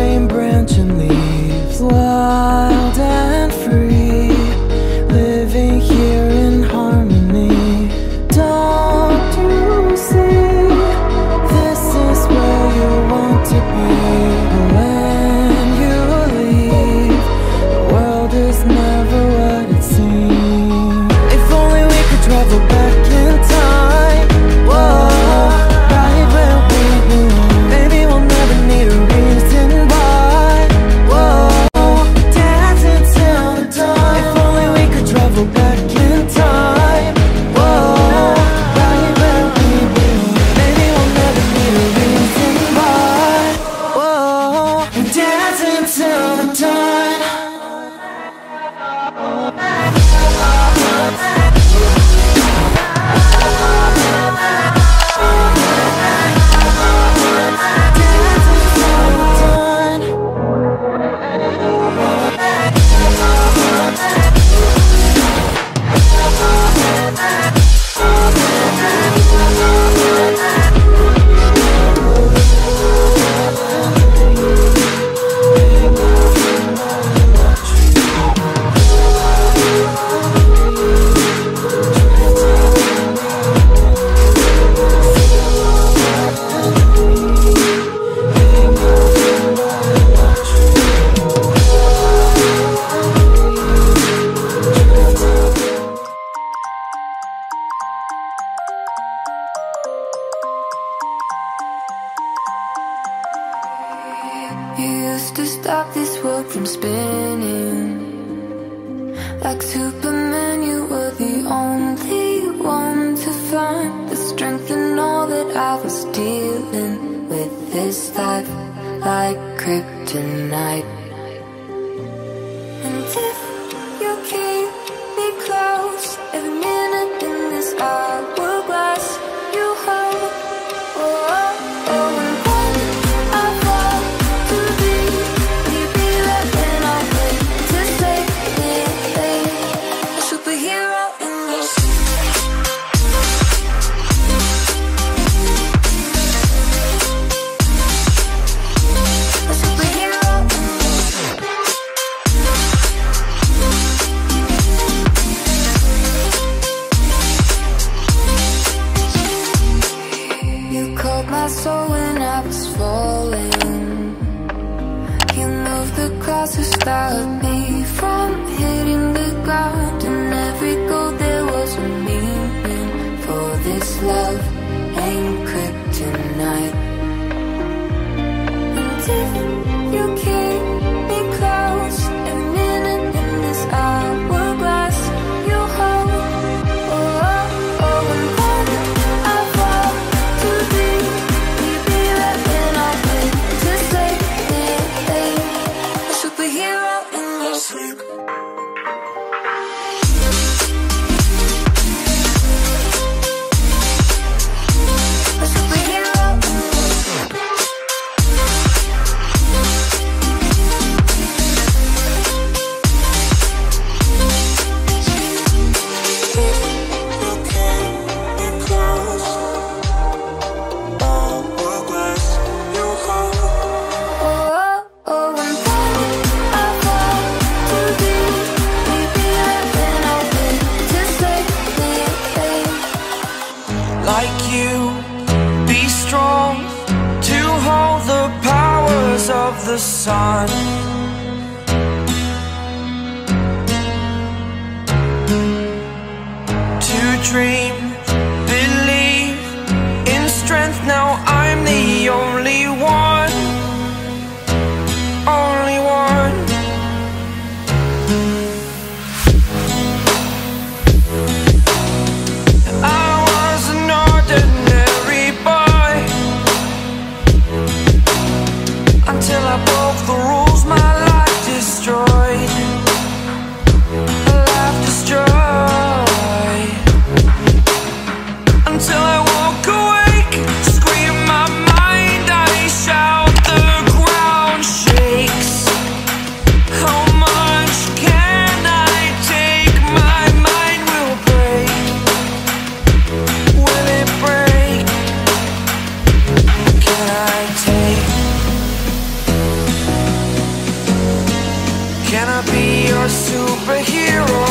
same branch and leaves, wild and free, living here in harmony. Don't you see, this is where you want to be. When you leave, the world is never what it seems. If only we could travel back in time, whoa, right where we belong. Maybe we'll never need a reason why, whoa, dancing till the dawn. If only we could travel back in time, whoa, right where we belong. Maybe we'll never need a reason why, whoa, dancing till the dawn. You used to stop this world from spinning. Like Superman, you were the only one to find the strength in all that I was dealing with. This life like kryptonite. And if you keep me close, every minute in this hourglass you hold, oh, oh, oh. And when I fall to thee, will you be there when I wait to save me? A superhero in your sleep. A superhero in your sleep. You called my soul when I was falling. You moved the clouds to stop me from hitting the ground. And every goal there was a meaning. For this love ain't kryptonite. And if you keep me close, every minute in this hourglass you hold, oh, oh, oh. And when I fall to thee, will you be there when I wait to save me? A superhero in your sleep. A superhero in your sleep. Oh, oh, oh. And when I fall to thee, will you be there when I wait to save me? Like you, be strong to hold the powers of the sun. To dream, believe in strength. Now I'm the only one, only one. I was an ordinary boy until I broke the rules. My life destroyed, a life destroyed. be your superhero.